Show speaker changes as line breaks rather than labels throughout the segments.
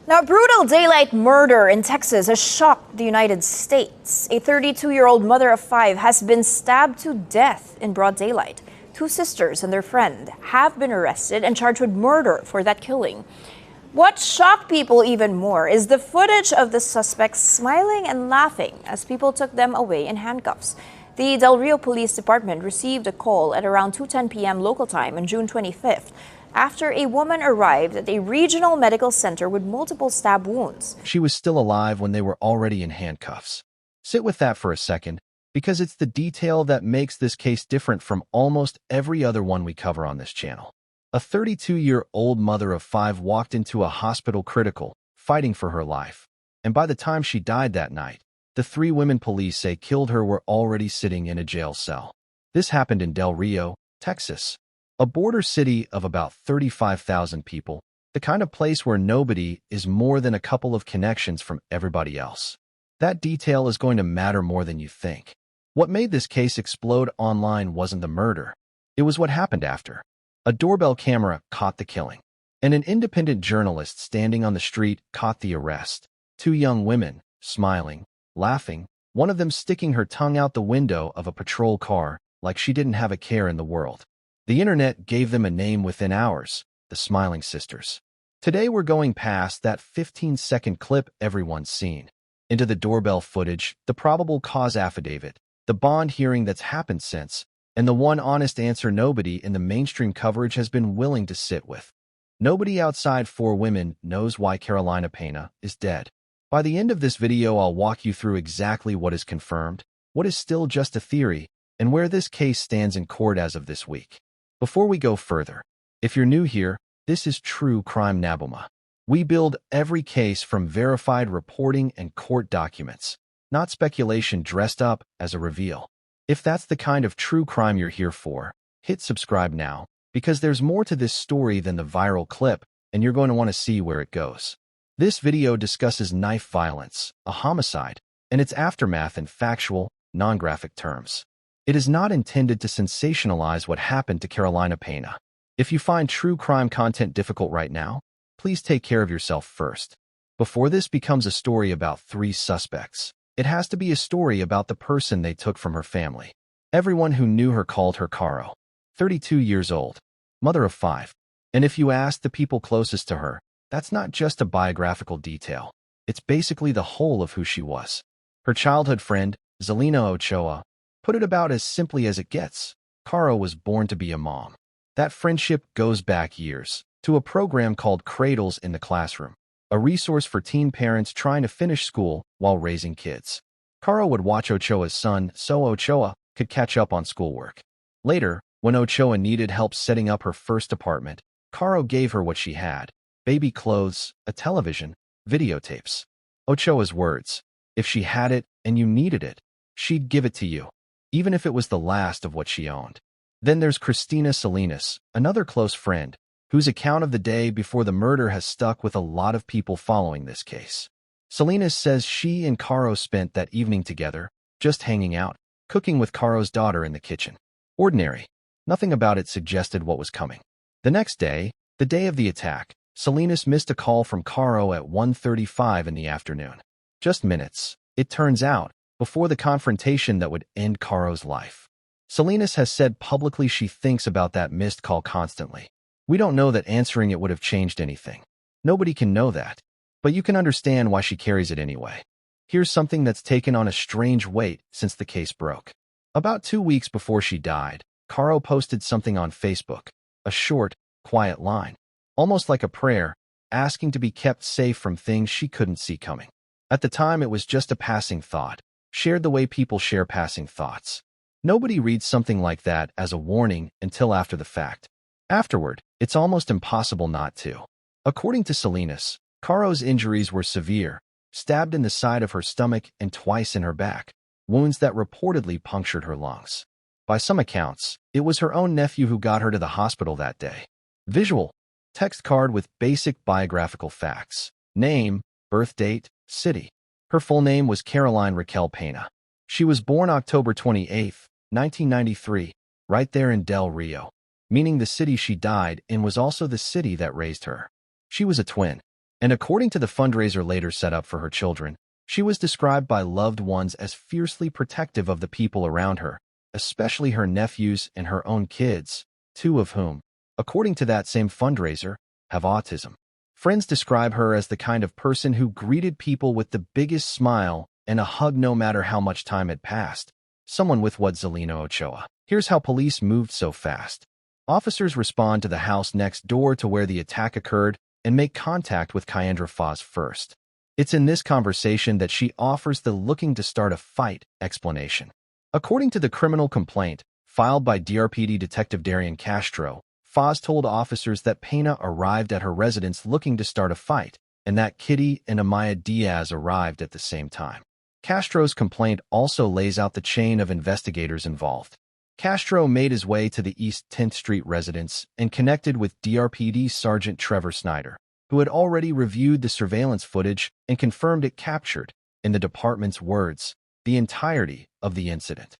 Now, a brutal daylight murder in Texas has shocked the United States. A 32-year-old mother of five has been stabbed to death in broad daylight. Two sisters and their friend have been arrested and charged with murder for that killing. What shocked people even more is the footage of the suspects smiling and laughing as people took them away in handcuffs. The Del Rio Police Department received a call at around 2:10 p.m. local time on June 25th. After a woman arrived at a regional medical center with multiple stab wounds.
She was still alive when they were already in handcuffs. Sit with that for a second, because it's the detail that makes this case different from almost every other one we cover on this channel. A 32-year-old mother of five walked into a hospital critical, fighting for her life. And by the time she died that night, the three women police say killed her were already sitting in a jail cell. This happened in Del Rio, Texas. A border city of about 35,000 people, the kind of place where nobody is more than a couple of connections from everybody else. That detail is going to matter more than you think. What made this case explode online wasn't the murder. It was what happened after. A doorbell camera caught the killing, and an independent journalist standing on the street caught the arrest. Two young women, smiling, laughing, one of them sticking her tongue out the window of a patrol car like she didn't have a care in the world. The internet gave them a name within hours, the Smiling Sisters. Today we're going past that 15-second clip everyone's seen, into the doorbell footage, the probable cause affidavit, the bond hearing that's happened since, and the one honest answer nobody in the mainstream coverage has been willing to sit with. Nobody outside four women knows why Carolina Paya is dead. By the end of this video, I'll walk you through exactly what is confirmed, what is still just a theory, and where this case stands in court as of this week. Before we go further, if you're new here, this is True Crime Nabuma. We build every case from verified reporting and court documents, not speculation dressed up as a reveal. If that's the kind of true crime you're here for, hit subscribe now, because there's more to this story than the viral clip, and you're going to want to see where it goes. This video discusses knife violence, a homicide, and its aftermath in factual, non-graphic terms. It is not intended to sensationalize what happened to Carolina Paya. If you find true crime content difficult right now, please take care of yourself first. Before this becomes a story about three suspects, it has to be a story about the person they took from her family. Everyone who knew her called her Caro, 32 years old, mother of five. And if you ask the people closest to her, that's not just a biographical detail. It's basically the whole of who she was. Her childhood friend, Zelina Ochoa, put it about as simply as it gets. Caro was born to be a mom. That friendship goes back years, to a program called Cradles in the Classroom, a resource for teen parents trying to finish school while raising kids. Caro would watch Ochoa's son so Ochoa could catch up on schoolwork. Later, when Ochoa needed help setting up her first apartment, Caro gave her what she had: baby clothes, a television, videotapes. Ochoa's words: if she had it and you needed it, she'd give it to you, even if it was the last of what she owned. Then there's Cristina Salinas, another close friend, whose account of the day before the murder has stuck with a lot of people following this case. Salinas says she and Caro spent that evening together, just hanging out, cooking with Caro's daughter in the kitchen. Ordinary. Nothing about it suggested what was coming. The next day, the day of the attack, Salinas missed a call from Caro at 1:35 in the afternoon. Just minutes, it turns out, before the confrontation that would end Caro's life. Salinas has said publicly she thinks about that missed call constantly. We don't know that answering it would have changed anything. Nobody can know that, but you can understand why she carries it anyway. Here's something that's taken on a strange weight since the case broke. About 2 weeks before she died, Caro posted something on Facebook, a short, quiet line, almost like a prayer, asking to be kept safe from things she couldn't see coming. At the time, it was just a passing thought, shared the way people share passing thoughts. Nobody reads something like that as a warning until after the fact. Afterward, it's almost impossible not to. According to Salinas, Caro's injuries were severe, stabbed in the side of her stomach and twice in her back, wounds that reportedly punctured her lungs. By some accounts, it was her own nephew who got her to the hospital that day. Visual: text card with basic biographical facts. Name, birth date, city. Her full name was Caroline Raquel Paya. She was born October 28, 1993, right there in Del Rio, meaning the city she died in was also the city that raised her. She was a twin, And according to the fundraiser later set up for her children, she was described by loved ones as fiercely protective of the people around her, especially her nephews and her own kids, two of whom, according to that same fundraiser, have autism. Friends describe her as the kind of person who greeted people with the biggest smile and a hug no matter how much time had passed. Someone with what Zelina Ochoa. Here's how police moved so fast. Officers respond to the house next door to where the attack occurred and make contact with Kyandra Foz first. It's in this conversation that she offers the "looking to start a fight" explanation. According to the criminal complaint filed by DRPD Detective Darian Castro, Foz told officers that Peña arrived at her residence looking to start a fight, and that Kitty and Amaya Diaz arrived at the same time. Castro's complaint also lays out the chain of investigators involved. Castro made his way to the East 10th Street residence and connected with DRPD Sergeant Trevor Snyder, who had already reviewed the surveillance footage and confirmed it captured, in the department's words, the entirety of the incident.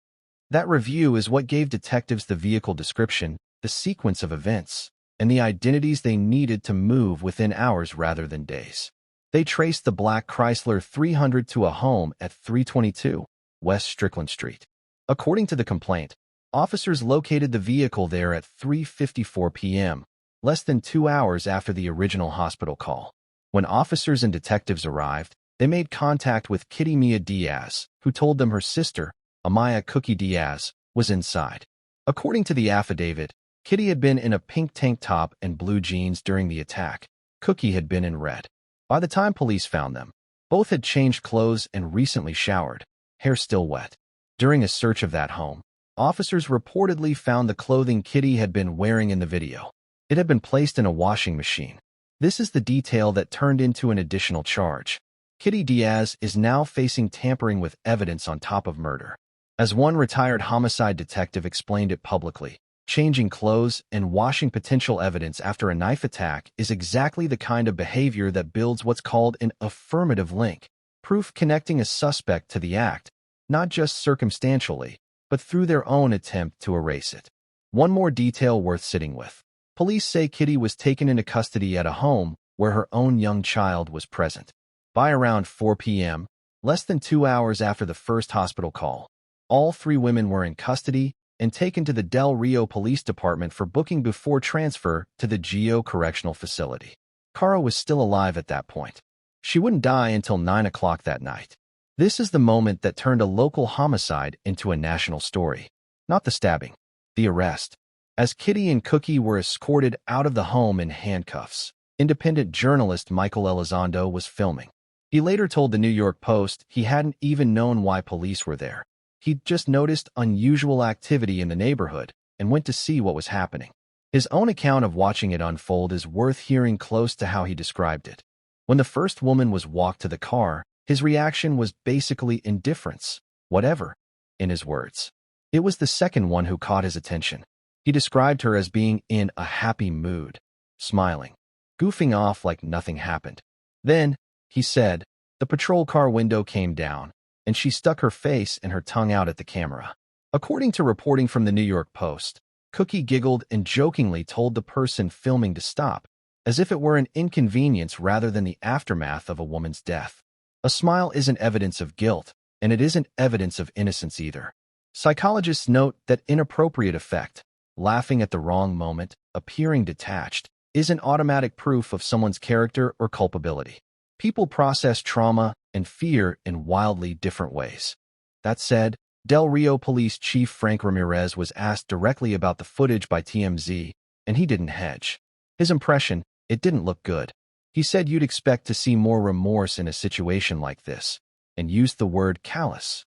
That review is what gave detectives the vehicle description, the sequence of events, and the identities they needed to move within hours rather than days. They traced the black Chrysler 300 to a home at 322 West Strickland Street. According to the complaint, officers located the vehicle there at 3:54 p.m., less than 2 hours after the original hospital call. When officers and detectives arrived, they made contact with Kitty Mia Diaz, who told them her sister, Amaya Cookie Diaz, was inside. According to the affidavit, Kitty had been in a pink tank top and blue jeans during the attack. Cookie had been in red. By the time police found them, both had changed clothes and recently showered, hair still wet. During a search of that home, officers reportedly found the clothing Kitty had been wearing in the video. It had been placed in a washing machine. This is the detail that turned into an additional charge. Kitty Diaz is now facing tampering with evidence on top of murder. As one retired homicide detective explained it publicly, changing clothes and washing potential evidence after a knife attack is exactly the kind of behavior that builds what's called an affirmative link, proof connecting a suspect to the act, not just circumstantially, but through their own attempt to erase it. One more detail worth sitting with. Police say Kitty was taken into custody at a home where her own young child was present. By around 4 p.m., less than 2 hours after the first hospital call, all three women were in custody and taken to the Del Rio Police Department for booking before transfer to the Geo Correctional Facility. Cara was still alive at that point. She wouldn't die until 9 o'clock that night. This is the moment that turned a local homicide into a national story. Not the stabbing, the arrest. As Kitty and Cookie were escorted out of the home in handcuffs, independent journalist Michael Elizondo was filming. He later told the New York Post he hadn't even known why police were there. He'd just noticed unusual activity in the neighborhood and went to see what was happening. His own account of watching it unfold is worth hearing close to how he described it. When the first woman was walked to the car, his reaction was basically indifference, whatever, in his words. It was the second one who caught his attention. He described her as being in a happy mood, smiling, goofing off like nothing happened. Then, he said, the patrol car window came down, and she stuck her face and her tongue out at the camera. According to reporting from the New York Post, Cookie giggled and jokingly told the person filming to stop, as if it were an inconvenience rather than the aftermath of a woman's death. A smile isn't evidence of guilt, and it isn't evidence of innocence either. Psychologists note that inappropriate effect, laughing at the wrong moment, appearing detached, isn't automatic proof of someone's character or culpability. People process trauma and fear in wildly different ways. That said, Del Rio Police Chief Frank Ramirez was asked directly about the footage by TMZ, and he didn't hedge. His impression, it didn't look good. He said you'd expect to see more remorse in a situation like this, and used the word callous.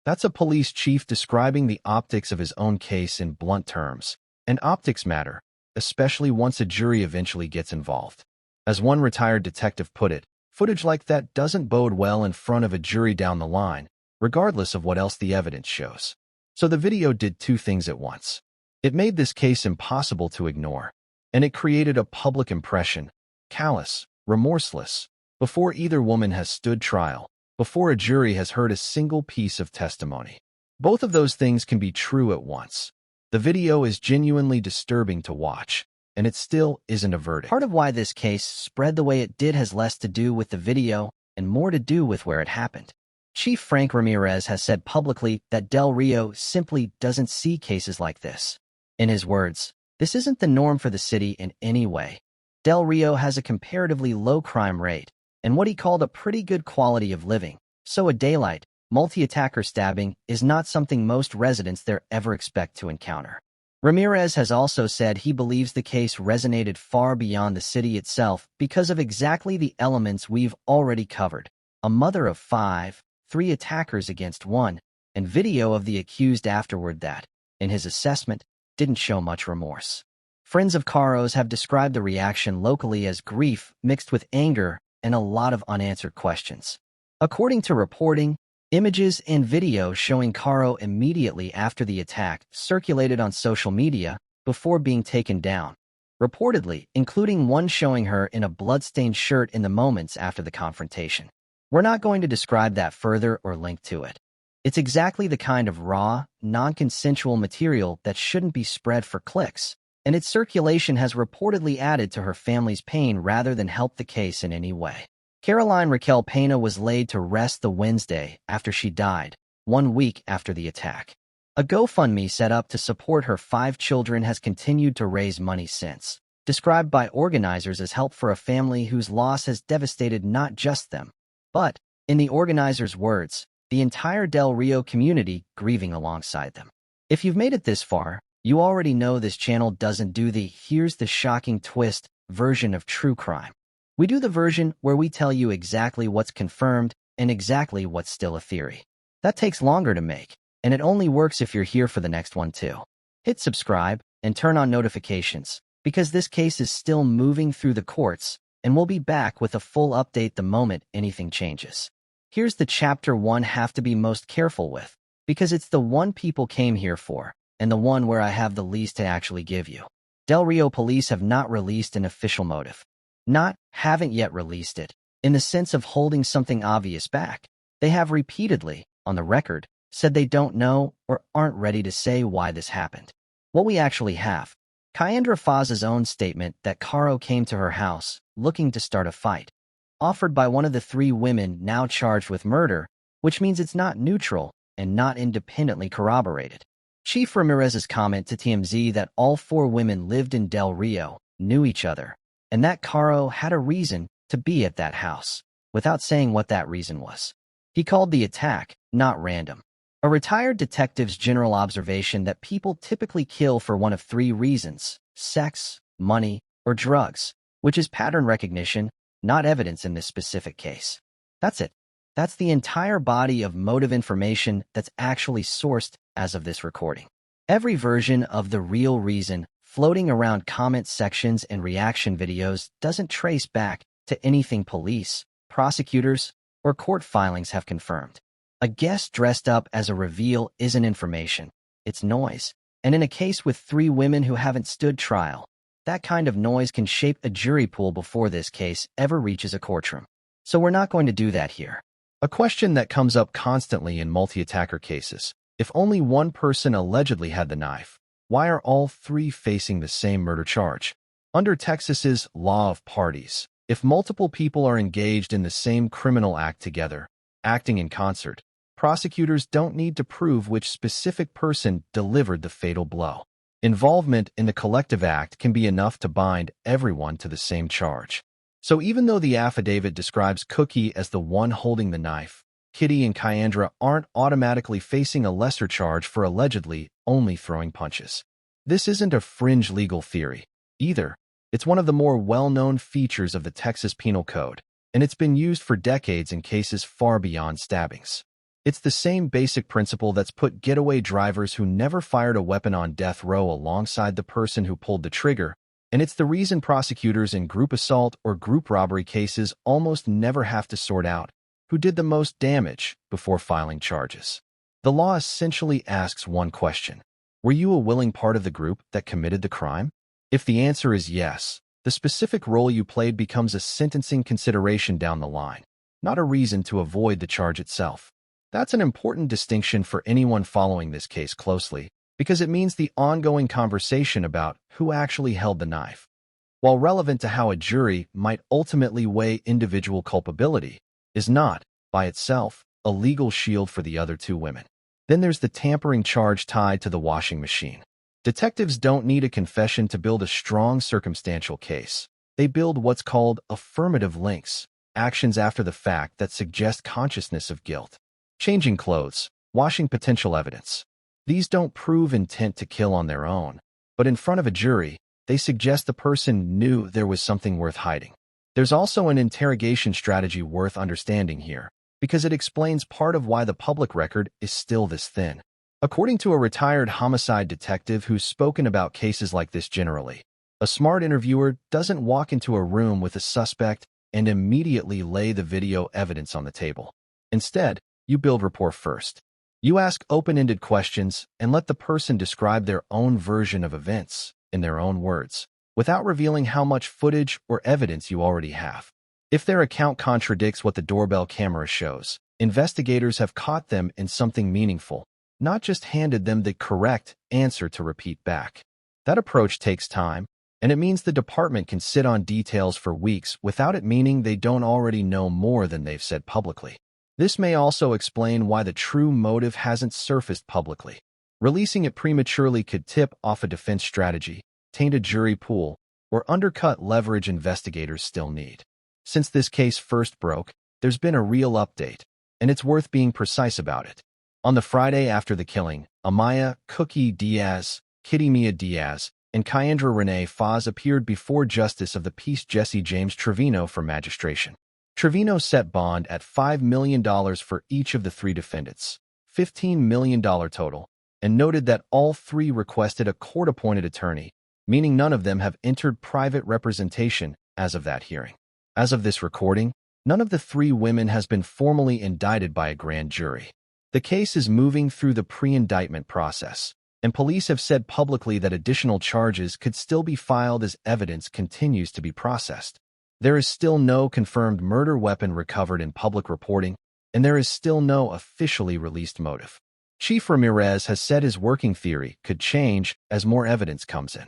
That's a police chief describing the optics of his own case in blunt terms, and optics matter, especially once a jury eventually gets involved. As one retired detective put it, footage like that doesn't bode well in front of a jury down the line, regardless of what else the evidence shows. So the video did two things at once. It made this case impossible to ignore, and it created a public impression, callous, remorseless, before either woman has stood trial, before a jury has heard a single piece of testimony. Both of those things can be true at once. The video is genuinely disturbing to watch. and it still isn't a verdict.
Part of why this case spread the way it did has less to do with the video and more to do with where it happened. Chief Frank Ramirez has said publicly that Del Rio simply doesn't see cases like this. In his words, "This isn't the norm for the city in any way. Del Rio has a comparatively low crime rate and what he called a pretty good quality of living, so a daylight, multi-attacker stabbing is not something most residents there ever expect to encounter." Ramirez has also said he believes the case resonated far beyond the city itself because of exactly the elements we've already covered: a mother of 5, 3 attackers against 1, and video of the accused afterward that, in his assessment, didn't show much remorse. Friends of Caro's have described the reaction locally as grief mixed with anger and a lot of unanswered questions. According to reporting, images and video showing Caro immediately after the attack circulated on social media before being taken down, reportedly including one showing her in a blood-stained shirt in the moments after the confrontation. We're not going to describe that further or link to it. It's exactly the kind of raw, non-consensual material that shouldn't be spread for clicks, and its circulation has reportedly added to her family's pain rather than helped the case in any way. Caroline Raquel Peña was laid to rest the Wednesday after she died, 1 week after the attack. A GoFundMe set up to support her 5 children has continued to raise money since, described by organizers as help for a family whose loss has devastated not just them, but, in the organizers' words, the entire Del Rio community grieving alongside them. If you've made it this far, you already know this channel doesn't do the "here's the shocking twist" version of true crime. We do the version where we tell you exactly what's confirmed and exactly what's still a theory. That takes longer to make, and it only works if you're here for the next one too. Hit subscribe and turn on notifications, because this case is still moving through the courts, and we'll be back with a full update the moment anything changes. Here's the chapter 1 have to be most careful with, because it's the one people came here for, and the one where I have the least to actually give you. Del Rio police have not released an official motive. Haven't yet released it, in the sense of holding something obvious back. They have repeatedly, on the record, said they don't know or aren't ready to say why this happened. What we actually have: Kyandra Faz's own statement that Caro came to her house, looking to start a fight, offered by one of the 3 women now charged with murder, which means it's not neutral and not independently corroborated. Chief Ramirez's comment to TMZ that all 4 women lived in Del Rio, knew each other, and that Caro had a reason to be at that house, without saying what that reason was. He called the attack not random. A retired detective's general observation that people typically kill for one of 3 reasons: sex, money, or drugs, which is pattern recognition, not evidence in this specific case. That's it. That's the entire body of motive information that's actually sourced as of this recording. Every version of the real reason floating around comment sections and reaction videos doesn't trace back to anything police, prosecutors, or court filings have confirmed. A guest dressed up as a reveal isn't information, it's noise. And in a case with 3 women who haven't stood trial, that kind of noise can shape a jury pool before this case ever reaches a courtroom. So we're not going to do that here.
A question that comes up constantly in multi-attacker cases: if only one person allegedly had the knife, why are all 3 facing the same murder charge? Under Texas's law of parties, if multiple people are engaged in the same criminal act together, acting in concert, prosecutors don't need to prove which specific person delivered the fatal blow. Involvement in the collective act can be enough to bind everyone to the same charge. So even though the affidavit describes Cookie as the one holding the knife, Kitty and Kyandra aren't automatically facing a lesser charge for allegedly only throwing punches. This isn't a fringe legal theory, either. It's one of the more well-known features of the Texas Penal Code, and it's been used for decades in cases far beyond stabbings. It's the same basic principle that's put getaway drivers who never fired a weapon on death row alongside the person who pulled the trigger, and it's the reason prosecutors in group assault or group robbery cases almost never have to sort out who did the most damage before filing charges. The law essentially asks one question: were you a willing part of the group that committed the crime? If the answer is yes, the specific role you played becomes a sentencing consideration down the line, not a reason to avoid the charge itself. That's an important distinction for anyone following this case closely, because it means the ongoing conversation about who actually held the knife. While relevant to how a jury might ultimately weigh individual culpability, is not, by itself, a legal shield for the other two women. Then there's the tampering charge tied to the washing machine. Detectives don't need a confession to build a strong circumstantial case. They build what's called affirmative links, actions after the fact that suggest consciousness of guilt. Changing clothes, washing potential evidence. These don't prove intent to kill on their own, but in front of a jury, they suggest the person knew there was something worth hiding. There's also an interrogation strategy worth understanding here, because it explains part of why the public record is still this thin. According to a retired homicide detective who's spoken about cases like this generally, a smart interviewer doesn't walk into a room with a suspect and immediately lay the video evidence on the table. Instead, you build rapport first. You ask open-ended questions and let the person describe their own version of events in their own words, without revealing how much footage or evidence you already have. If their account contradicts what the doorbell camera shows, investigators have caught them in something meaningful, not just handed them the correct answer to repeat back. That approach takes time, and it means the department can sit on details for weeks without it meaning they don't already know more than they've said publicly. This may also explain why the true motive hasn't surfaced publicly. Releasing it prematurely could tip off a defense strategy, taint a jury pool, or undercut leverage investigators still need. Since this case first broke, there's been a real update, and it's worth being precise about it. On the Friday after the killing, Amaya Cookie Diaz, Kitty Mia Diaz, and Kyandra Renee Foz appeared before Justice of the Peace Jesse James Trevino for magistration. Trevino set bond at $5 million for each of the three defendants, $15 million total, and noted that all three requested a court-appointed attorney, meaning none of them have entered private representation as of that hearing. As of this recording, none of the three women has been formally indicted by a grand jury. The case is moving through the pre-indictment process, and police have said publicly that additional charges could still be filed as evidence continues to be processed. There is still no confirmed murder weapon recovered in public reporting, and there is still no officially released motive. Chief Ramirez has said his working theory could change as more evidence comes in.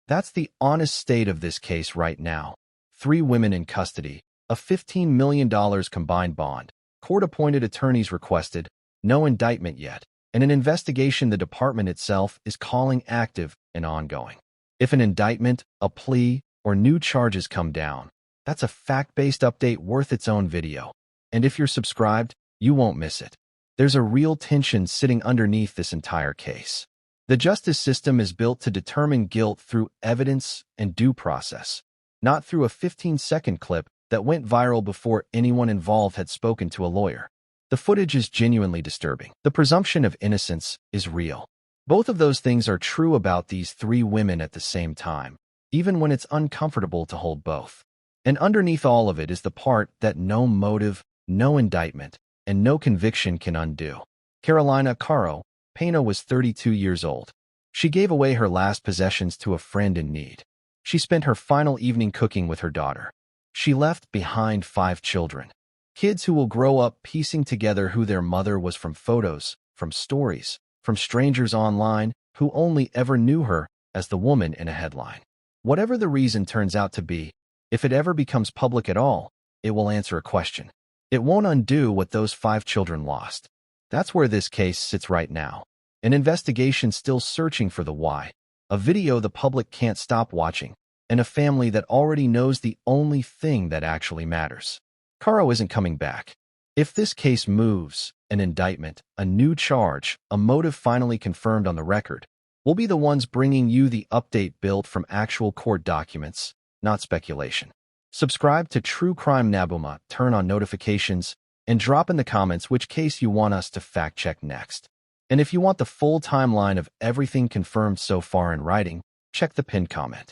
That's the honest state of this case right now. 3 women in custody, a $15 million combined bond, court-appointed attorneys requested, no indictment yet, and an investigation the department itself is calling active and ongoing. If an indictment, a plea, or new charges come down, that's a fact-based update worth its own video. And if you're subscribed, you won't miss it. There's a real tension sitting underneath this entire case. The justice system is built to determine guilt through evidence and due process, not through a 15-second clip that went viral before anyone involved had spoken to a lawyer. The footage is genuinely disturbing. The presumption of innocence is real. Both of those things are true about these 3 women at the same time, even when it's uncomfortable to hold both. And underneath all of it is the part that no motive, no indictment, and no conviction can undo. Carolina Paya was 32 years old. She gave away her last possessions to a friend in need. She spent her final evening cooking with her daughter. She left behind 5 children. Kids who will grow up piecing together who their mother was from photos, from stories, from strangers online who only ever knew her as the woman in a headline. Whatever the reason turns out to be, if it ever becomes public at all, it will answer a question. It won't undo what those 5 children lost. That's where this case sits right now. An investigation still searching for the why, a video the public can't stop watching, and a family that already knows the only thing that actually matters. Caro isn't coming back. If this case moves, an indictment, a new charge, a motive finally confirmed on the record, we'll be the ones bringing you the update built from actual court documents, not speculation. Subscribe to True Crime Nabuma, turn on notifications, and drop in the comments which case you want us to fact-check next. And if you want the full timeline of everything confirmed so far in writing, check the pinned comment.